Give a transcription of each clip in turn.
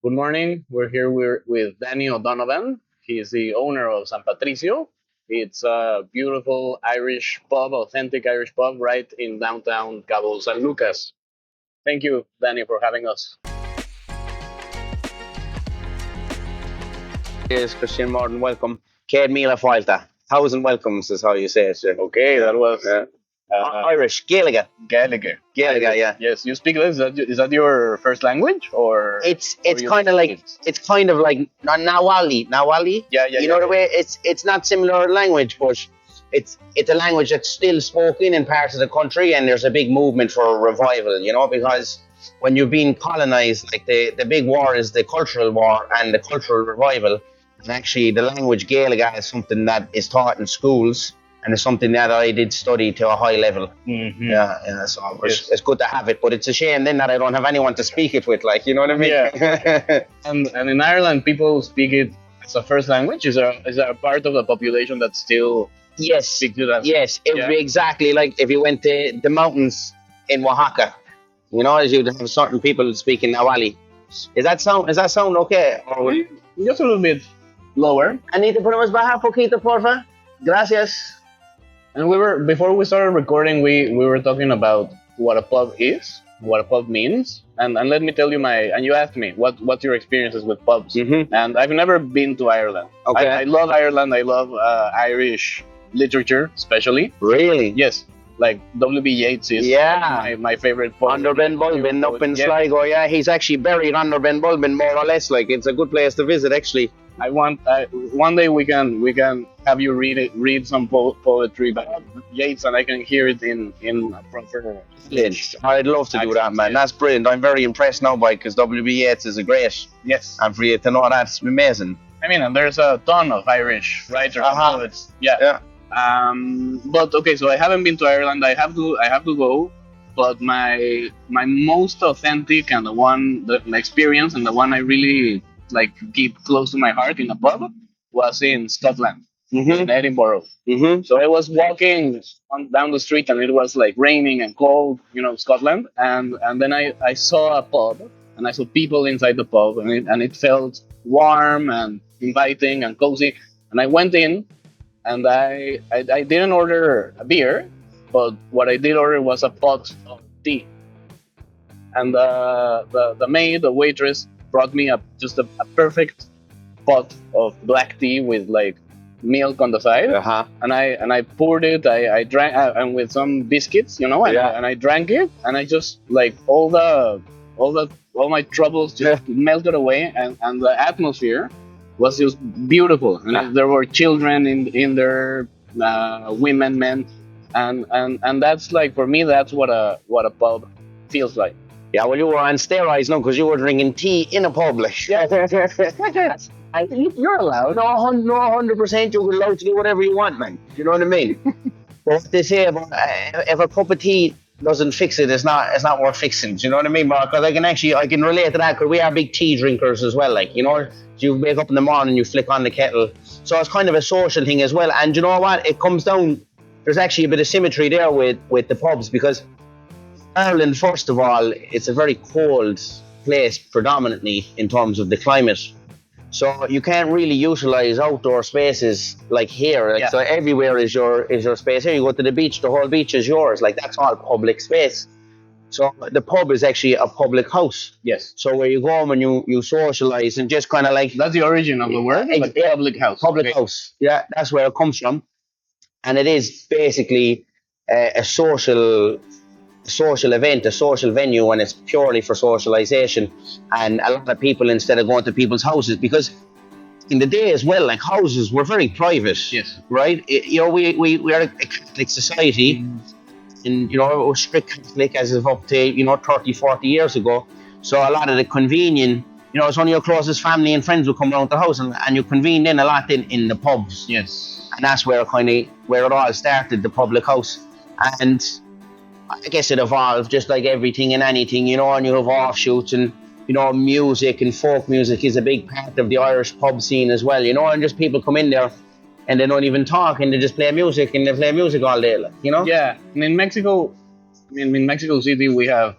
Good morning. We're with Danny O'Donovan. He is the owner of San Patricio. It's a beautiful Irish pub, authentic Irish pub, right in downtown Cabo San Lucas. Thank you, Danny, for having us. Cheers, Christian Martin. Welcome. Céad Míle Fáilte. Thousand welcomes is how you say it, sir. Okay, that was Irish, Gaelic. Gaelic. Gaelic, yeah. Yes, you speak this. Is that your first language, or It's or it's you kind of speak like it? Nawali. Yeah, You know the yeah. way it's not similar language, but it's a language that's still spoken in parts of the country, and there's a big movement for revival. Because when you've been colonized, like the big war is the cultural war and the cultural revival. And actually, the language Gaelic is something that is taught in schools, and it's something that I did study to a high level. Hmm. Yeah. So Yes. it's good to have it, but it's a shame then that I don't have anyone to speak it with. Like, you know what I mean? Yeah. And in Ireland, people speak it as a first language. Is there a part of the population that still Yes, speaks it as? yes. It would Yeah. be exactly like if you went to the mountains in Oaxaca. As you'd have certain people speaking Nawali. Does that sound okay? Just a little bit lower. Anita, ponemos baja poquito, porfa. Gracias. And before we started recording, we were talking about what a pub is, what a pub means, and let me tell you and you asked me what's your experiences with pubs, Mm-hmm. and I've never been to Ireland. Okay. I love Ireland. I love Irish literature, especially. Really? Yes, like W.B. Yeats is Yeah. my favorite poet. Under Ben Bulbin up in Yeah. Sligo, yeah, he's actually buried under Ben Bulbin, more or less. Like, it's a good place to visit, actually. One day we can have you read some poetry by Yeats, and I can hear it in a proper Brilliant. I'd love to do that, accent, man. yeah. That's brilliant. I'm very impressed now by because W.B. Yeats is a great, Yes. and for you to know that's amazing. I mean, and there's a ton of Irish writers and Uh-huh. poets. Yeah. Yeah. But okay, so I haven't been to Ireland. I have to go. But my most authentic and the experience and the one I really like keep close to my heart in a pub was in Scotland, Mm-hmm. in Edinburgh. Mm-hmm. So I was walking down the street and it was like raining and cold, Scotland. And then I saw a pub and I saw people inside the pub, and it felt warm and inviting and cozy. And I went in, and I didn't order a beer, but what I did order was a pot of tea. And the maid, the waitress, brought me just a perfect pot of black tea with like milk on the side, Uh-huh. and I poured it. I drank, and with some biscuits, and, Yeah. and I drank it, and I just like all my troubles just melted away, and the atmosphere was just beautiful. And Yeah. there were children in there, women, men, and that's like, for me, that's what a pub feels like. Yeah, well, you were on steroids, no, because you were drinking tea in a pub. Like, you're allowed. No, 100%. You're allowed to do whatever you want, man. You know what I mean? But what they say about if a cup of tea doesn't fix it, it's not worth fixing. Do you know what I mean, Mark? Because I can relate to that because we are big tea drinkers as well. Like, you wake up in the morning, you flick on the kettle, so it's kind of a social thing as well. And you know what? It comes down. There's actually a bit of symmetry there with the pubs because Ireland, first of all, it's a very cold place predominantly in terms of the climate. So you can't really utilize outdoor spaces like here. Like, Yeah. So everywhere is your space. Here you go to the beach, the whole beach is yours. Like, that's all public space. So the pub is actually a public house. Yes, So where you go home and you socialize and just kind of like that's the origin of the word, like Yeah. public house. public Okay. house. Yeah, that's where it comes from. And it is basically a social event, a social venue, and it's purely for socialization. And a lot of people, instead of going to people's houses, because in the day as well, like, houses were very private. Yes. Right? We are a Catholic society, and we're strict Catholic as of up to 30, 40 years ago. So a lot of the convening, it's only your closest family and friends will come around the house, and you convene in a lot in the pubs. Yes. And that's where it all started, the public house. And I guess it evolved just like everything and anything, and you have offshoots, and music and folk music is a big part of the Irish pub scene as well, and just people come in there and they don't even talk and they just play music and they play music all day, Yeah, and in Mexico City, we have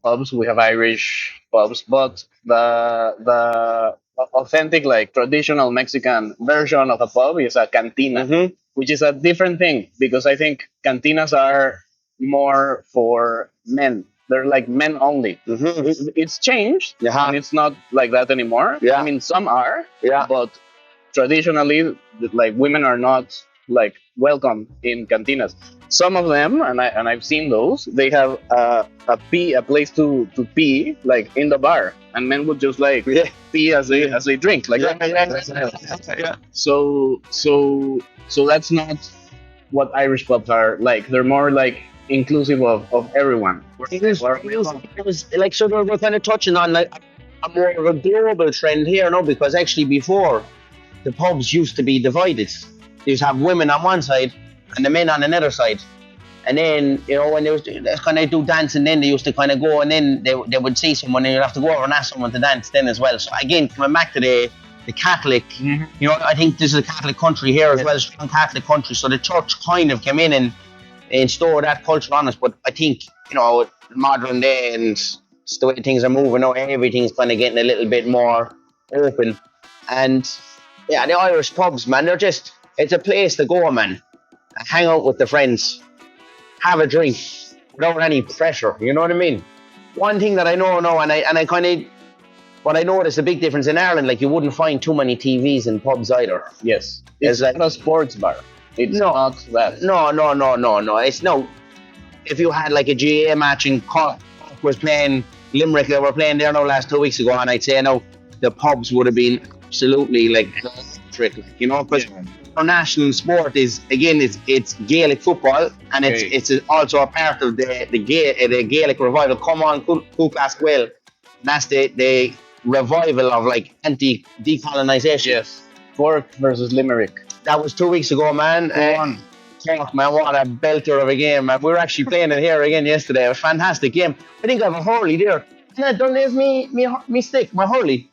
pubs, we have Irish pubs, but the authentic, like traditional Mexican version of a pub is a cantina, Mm-hmm. which is a different thing because I think cantinas are more for men. They're like men only. Mm-hmm. It's changed Yeah. and it's not like that anymore. I Yeah. mean, some are, Yeah. but traditionally, like women are not like welcome in cantinas. Some of them, and I've seen those. They have a place to pee like in the bar, and men would just like Yeah. pee as they drink like Yeah. that. Yeah. So that's not what Irish pubs are like. They're more like inclusive of everyone. It was like, so we're kind of touching on like a more of a global trend here, no? Because actually before, the pubs used to be divided. They used to have women on one side and the men on another side. And then, when they kind of do dancing, then they used to kind of go, and then they would see someone, and you'd have to go over and ask someone to dance then as well. So again, coming back to the Catholic, I think this is a Catholic country here as well, strong Catholic country. So the church kind of came in and installed that culture on us. But I think, modern day and it's the way things are moving now, everything's kind of getting a little bit more open. And yeah, the Irish pubs, man, it's a place to go, man. Hang out with the friends, have a drink without any pressure. You know what I mean? One thing that I know now, and I kind of, what I noticed a big difference in Ireland, like you wouldn't find too many TVs in pubs either. Yes, it's like, not a sports bar. It's not that. No. It's no. If you had like a GA match and Cork was playing Limerick, they were playing there now last 2 weeks ago, and I'd say now the pubs would have been absolutely like tricky, because our national sport is again it's Gaelic football, and it's also a part of the Gaelic revival. Come on, Cúcas well. That's the revival of like anti-decolonization. Yes, Cork versus Limerick. That was 2 weeks ago, man. Cork, man, what a belter of a game, man. We were actually playing it here again yesterday. It was a fantastic game. I think I have a hurley there. Don't leave me stick, my hurley.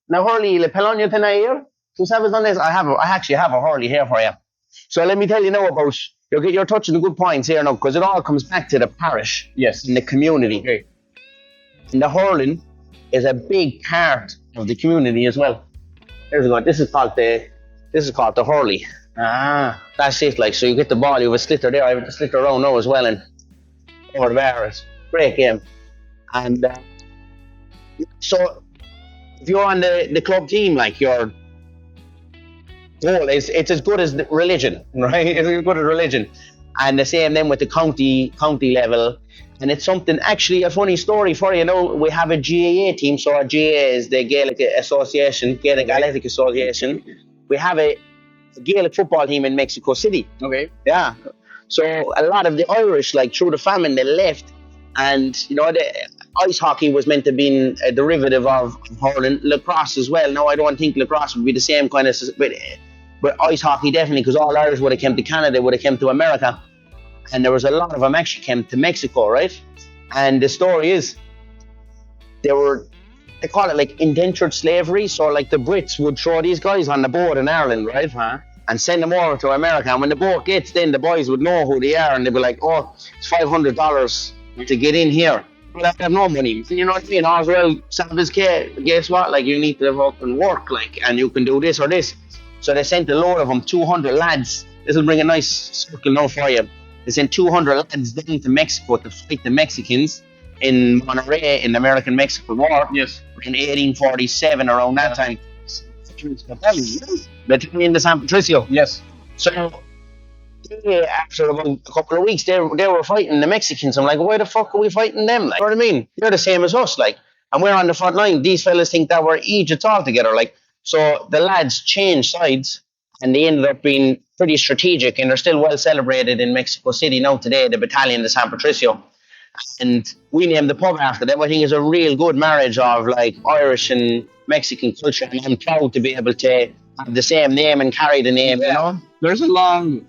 Now hurley, le pelogno tonight here. So sabes on this, I actually have a hurley here for you. So let me tell you now about, you're touching the good points here now, because it all comes back to the parish. Yes. And the community. Okay. And the hurling is a big part of the community as well. Here's we go. This is called the hurley. Ah. That's it, like, so you get the ball, you have a slitter there, I have a slitter around now as well, and over the bar. It's a great game. And so if you're on the club team, like, your goal is, it's as good as religion, right? It's as good as religion. And the same then with the county level. And it's something, actually, a funny story for you. We have a GAA team. So our GAA is the Gaelic Association, Gaelic Athletic Association. We have a Gaelic football team in Mexico City. Okay. Yeah. So a lot of the Irish, like through the famine, they left. And, the ice hockey was meant to be a derivative of hurling. Lacrosse as well. No, I don't think lacrosse would be the same kind of, but ice hockey definitely, because all Irish would have come to Canada, would have come to America. And there was a lot of them actually came to Mexico, right? And the story is, they call it like indentured slavery. So like the Brits would throw these guys on the boat in Ireland, right? And send them over to America. And when the boat gets, then the boys would know who they are, and they'd be like, oh, it's $500 to get in here. Well, I have no money. You know what I mean? Well, guess what? Like, you need to fucking work, like, and you can do this or this. So they sent a load of them, 200 lads. This will bring a nice circle now for you. They sent 200 lads down to Mexico to fight the Mexicans in Monterrey in the American-Mexican War. Yes. In 1847, around that time. Between the San Patricio. Yes. So after about a couple of weeks, they were fighting the Mexicans. I'm like, why the fuck are we fighting them? Like, you know what I mean? They're the same as us, like, and we're on the front line. These fellas think that we're Egypt all together, like. So the lads changed sides, and they ended up being pretty strategic, and they're still well celebrated in Mexico City now today, the battalion, the San Patricio. And we named the pub after them. I think it's a real good marriage of like Irish and Mexican culture, and I'm proud to be able to have the same name and carry the name, Yeah. There's a long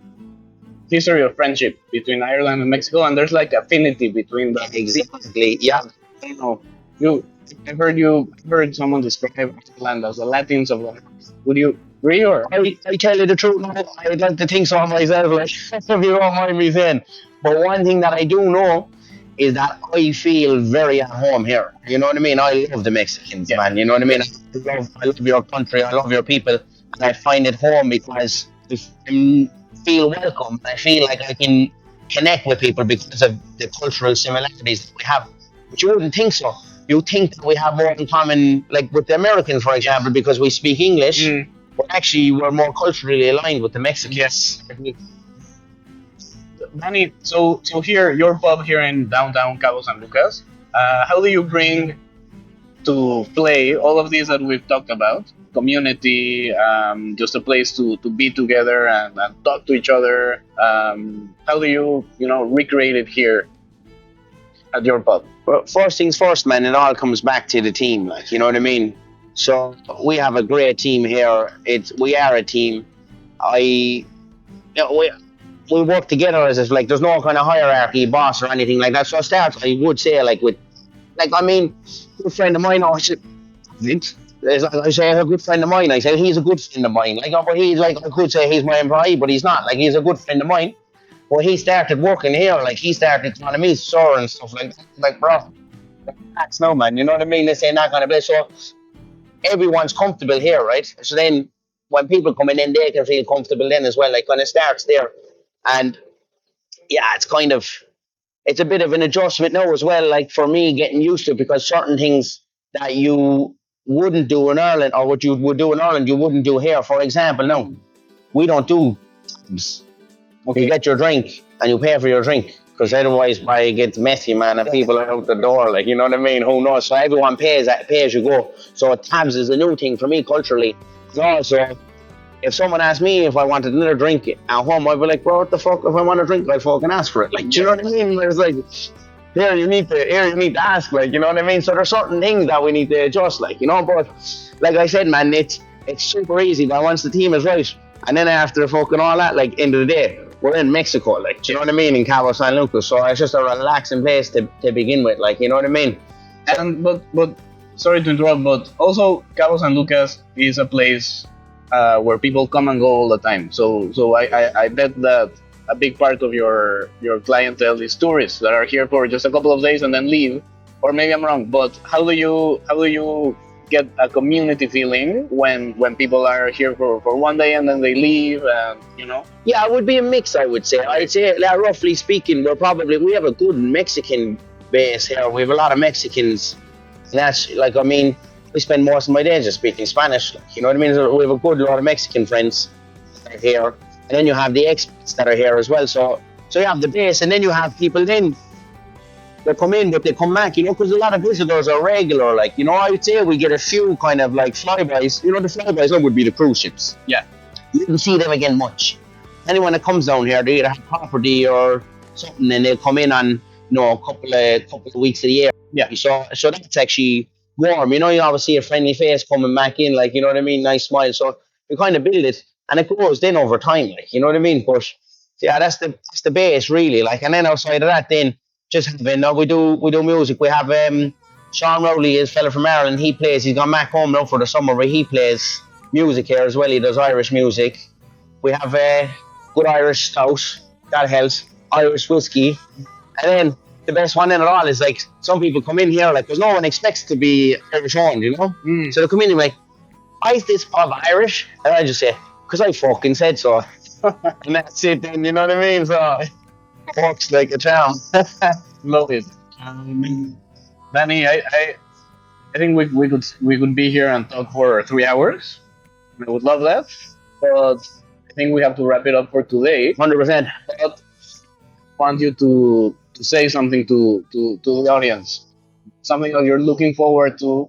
history of friendship between Ireland and Mexico, and there's like affinity between them. Exactly, yeah. I don't know. I've heard someone describe Ireland as the Latins of Ireland. Would you agree, or? I tell you the truth, no, I would like to think so myself, like, if you don't mind me saying. But one thing that I do know is that I feel very at home here. You know what I mean? I love the Mexicans, Yeah. man. You know what I mean? Yes. I love your country. I love your people. And I find it home because I feel welcome. I feel like I can connect with people because of the cultural similarities that we have. But you wouldn't think so. You think that we have more in common, like with the Americans, for example, because we speak English. Mm, But actually, we're more culturally aligned with the Mexicans. yes. Danny, so here, your pub here in downtown Cabo San Lucas, how do you bring to play all of these that we've talked about? Community, just a place to be together and talk to each other. How do you recreate it here at your pub? Well, first things first, man. It all comes back to the team, like you know what I mean. So we have a great team here. We are a team. We work together as if like there's no kind of hierarchy, boss or anything like that. So I start, I would say like with like I mean, a good friend of mine. I said, Vince. I say a good friend of mine. I say he's a good friend of mine. Like, but he's like I could say he's my employee, but he's not. Like he's a good friend of mine. Well, he started working here. Like he started trying to meet sir and stuff like that. Like, bro, that's no man. You know what I mean? They say not gonna be so. Everyone's comfortable here, right? So then when people come in, then they can feel comfortable then as well. Like when it starts there, and yeah, it's a bit of an adjustment now as well. Like for me, getting used to it because certain things that you wouldn't do in Ireland or what you would do in Ireland, you wouldn't do here. For example, no, we don't do. You get your drink and you pay for your drink because otherwise, why it gets messy, man, and people are out the door. Like you know what I mean? Who knows? So everyone pay as you go. So tabs is a new thing for me culturally. Also, if someone asked me if I wanted another drink at home, I'd be like, bro, what the fuck? If I want a drink, I fucking ask for it. Like, do you know what I mean? It's like, here you need to ask, like, you know what I mean? So there's certain things that we need to adjust, like, you know. But like I said, man, it's super easy. But once the team is right, and then after fucking all that, like, end of the day, we're in Mexico, like, do you know what I mean? In Cabo San Lucas, so it's just a relaxing place to begin with, like, you know what I mean? And but sorry to interrupt, but also Cabo San Lucas is a place where people come and go all the time. So I bet that a big part of your clientele is tourists that are here for just a couple of days and then leave. Or maybe I'm wrong, but how do you get a community feeling when people are here for one day and then they leave and Yeah, it would be a mix, I would say. I'd say, like, roughly speaking, we have a good Mexican base here. We have a lot of Mexicans. And that's, like, I mean, we spend most of my days just speaking Spanish. Like, you know what I mean? So we have a good lot of Mexican friends that are here. And then you have the expats that are here as well. So you have the base, and then you have people then they come in, but they come back, you know, because a lot of visitors are regular. Like, you know, I would say we get a few kind of like flybys. You know, the flybys would be the cruise ships. Yeah. You don't see them again much. Anyone that comes down here, they either have property or something, and they come in on, a couple of weeks of the year. Yeah. So that's actually warm. You know, you always see a friendly face coming back in, like, you know what I mean, nice smile. So you kind of build it, and it grows then over time, like, you know what I mean. But yeah, that's the base really. Like, and then outside of that, then just having we do music. We have Sean Rowley is a fella from Ireland. He plays. He's gone back home now for the summer, but he plays music here as well. He does Irish music. We have good Irish stout, that helps. Irish whiskey, and then the best one in it all is like some people come in here like because no one expects to be Irish owned, you know. So they come in and like, why is this pub Irish? And I just say, because I fucking said so. And that's it then, you know what I mean? So it works like a charm. Love it. Danny, I think we could be here and talk for 3 hours. I would love that, but I think we have to wrap it up for today. 100%. But I want you to say something to the audience, something that you're looking forward to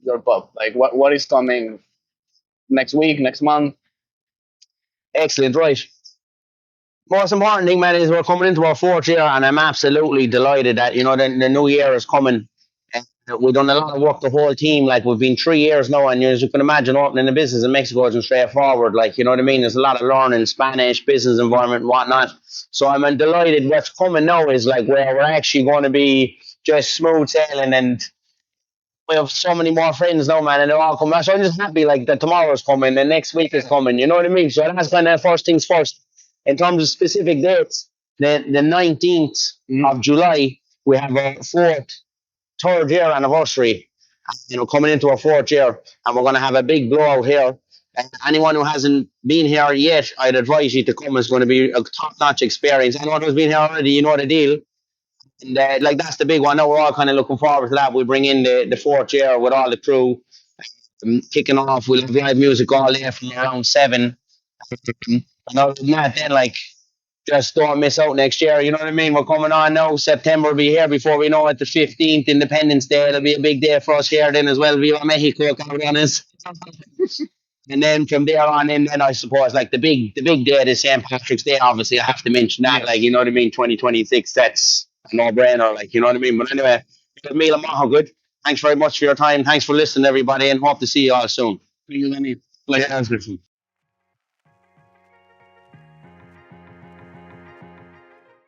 your pub. Like what is coming next week, next month? Excellent, right. Most important thing, man, is we're coming into our fourth year, and I'm absolutely delighted that, you know, the new year is coming. And we've done a lot of work, the whole team. Like, we've been 3 years now, and as you can imagine, opening a business in Mexico isn't straightforward. Like, you know what I mean? There's a lot of learning, Spanish, business environment, and whatnot. So I'm delighted. What's coming now is like where we're actually going to be just smooth sailing, and we have so many more friends now, man, and they're all coming. So I'm just happy, like, that tomorrow's coming, and next week is coming. You know what I mean? So that's kind of first things first. In terms of specific dates, the 19th of July, we have our third year anniversary. Coming into our fourth year, and we're going to have a big blowout here. Anyone who hasn't been here yet, I'd advise you to come. It's going to be a top-notch experience. Anyone who's been here already, you know the deal. And like that's the big one. Now we're all kind of looking forward to that. We bring in the fourth year with all the crew kicking off. We'll have live music all day from around 7. And other than that, then like just don't miss out next year. You know what I mean? We're coming on now. September will be here before we know it. The 15th, Independence Day. It'll be a big day for us here then as well. Viva Mexico, cabrones. And then from there on in, then I suppose like the big day is St. Patrick's Day. Obviously, I have to mention that. Like, you know what I mean? 2026, that's a no-brainer. Like, you know what I mean? But anyway, Meal and Maho, good. Thanks very much for your time. Thanks for listening, everybody, and hope to see you all soon. Thank you, Lenny. Pleasure. Yeah,